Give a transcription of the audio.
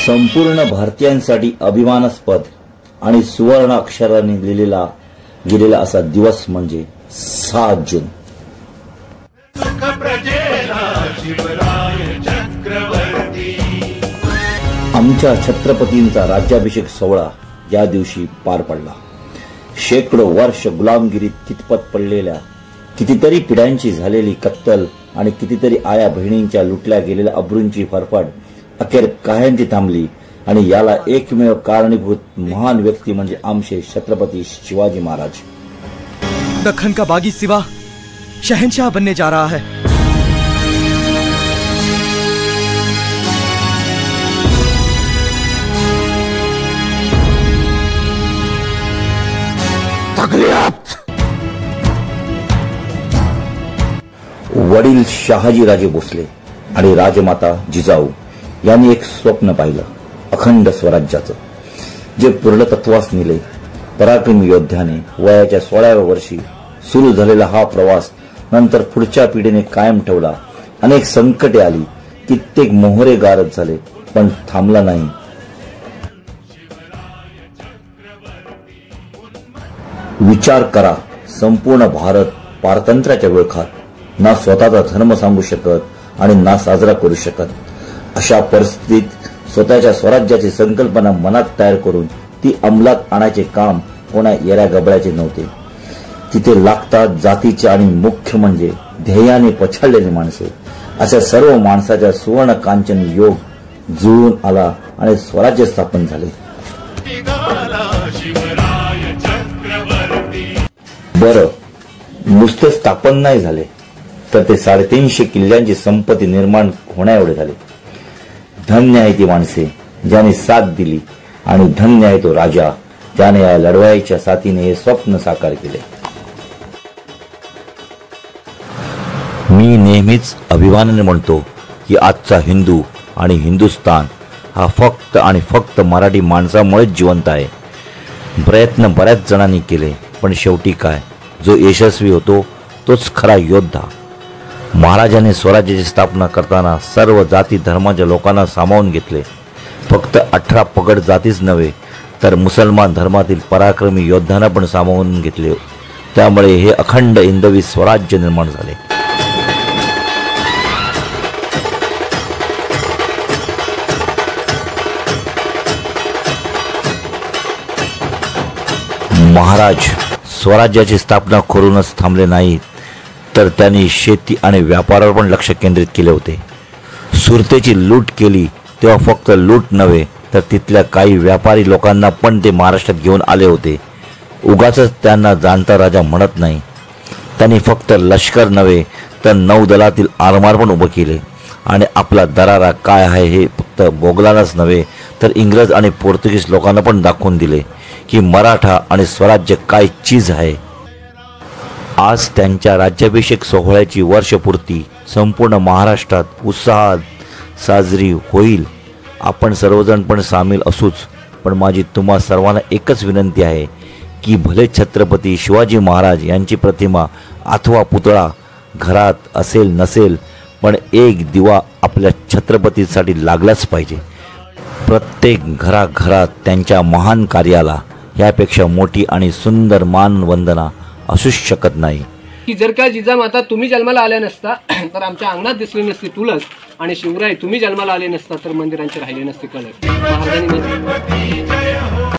संपूर्ण भारतीयांसाठी अभिमानास्पद आणि सुवर्ण अक्षराने गेलेला असा दिवस म्हणजे 7 जून. आमच्या छत्रपतींचा राज्याभिषेक सोहळा या दिवशी पार पडला. शेकडो वर्ष गुलामगिरीत कितपत पडलेल्या, कितीतरी पिढ्यांची झालेली कत्तल आणि कितीतरी आया बहिणींच्या लुटल्या गेलेल्या अब्रूंची फरफड अखेर कायमची थांबली. आणि याला एकमेव कारणीभूत महान व्यक्ती म्हणजे आमचे छत्रपती शिवाजी महाराज. दक्खन का बागी सिवा शहंशाह बनने जा रहा है. वडील शहाजीराजे भोसले आणि राजमाता जिजाऊ यांनी एक स्वप्न पाहिलं, अखंड स्वराज्याचं, जे पूर्णतत्वास नेले. पराक्रमी योद्ध्याने वयाच्या 16व्या वर्षी सुरू झालेला हा प्रवास नंतर पुढच्या पिढीने कायम ठेवला. अनेक संकटे आली, कित्येक मोहरे गारद झाले, पण थांबला नाही. विचार करा, संपूर्ण भारत पारतंत्र्याच्या विळखात ना स्वतःचा धर्म सांगू शकत आणि ना साजरा करू शकत. अशा परिस्थितीत स्वतःच्या स्वराज्याची संकल्पना मनात तयार करून ती अंमलात आणायचे काम कोणा येऱ्या गबळ्याचे नव्हते. तिथे लागतात जातीचे आणि मुख्य म्हणजे ध्येयाने पछाडलेली माणसे. अशा सर्व माणसाच्या सुवर्ण कांचन योग जुळून आला आणि स्वराज्य स्थापन झाले. बरं, नुसते स्थापन नाही झाले तर ते 350 किल्ल्यांची संपत्ती निर्माण होण्या एवढे झाले. धन्य आहे ती माणसे ज्याने साथ दिली आणि धन्य आहे तो राजा ज्याने या लढवाईच्या साथीने हे स्वप्न साकार केले. मी नेहमीच अभिमानाने म्हणतो की आजचा हिंदू आणि हिंदुस्तान हा फक्त आणि फक्त मराठी माणसामुळेच जिवंत आहे. प्रयत्न बऱ्याच जणांनी केले, पण शेवटी काय, जो यशस्वी होतो तोच खरा योद्धा. महाराजांनी स्वराज्याची स्थापना करताना सर्व जाती धर्माच्या लोकांना सामावून घेतले. फक्त 18 पगड जातीच नव्हे तर मुसलमान धर्मातील पराक्रमी योद्ध्यांना पण सामावून घेतले. त्यामुळे हे अखंड हिंदवी स्वराज्य निर्माण झाले. महाराज स्वराज्याची स्थापना करूनच थांबले नाहीत, तर त्यांनी शेती आणि व्यापारावर पण लक्ष केंद्रित केले होते. सुरतेची लूट केली तेव्हा फक्त लूट नव्हे तर तिथल्या काही व्यापारी लोकांना पण ते महाराष्ट्रात घेऊन आले होते. उगाच त्यांना जाणता राजा म्हणत नाही. त्यांनी फक्त लष्कर नव्हे तर नौदलातील आरमार पण उभं केले आणि आपला दरारा काय आहे हे फक्त मोगलांनाच नव्हे तर इंग्रज आणि पोर्तुगीज लोकांना पण दाखवून दिले की मराठा आणि स्वराज्य काय चीज आहे. आज त्यांच्या राज्याभिषेक सोहळ्याची वर्षपूर्ती संपूर्ण महाराष्ट्रात उत्साहात साजरी होईल. आपण सर्वजण पण सामील असूच, पण माझी तुम्हा सर्वांना एकच विनंती आहे की भले छत्रपती शिवाजी महाराज यांची प्रतिमा अथवा पुतळा घरात असेल नसेल, पण एक दिवा आपल्या छत्रपतीसाठी लागलाच पाहिजे. प्रत्येक घराघरात त्यांच्या महान कार्याला यापेक्षा मोठी आणि सुंदर मानवंदना असूच शकत नाही. की जर का जिजामाता तुम्ही जन्माला आल्या नसता तर आमच्या अंगणात दिसली नसती तुळस, आणि शिवराय तुम्ही जन्माला आले नसता तर मंदिरांचे राहिले नसते कळस.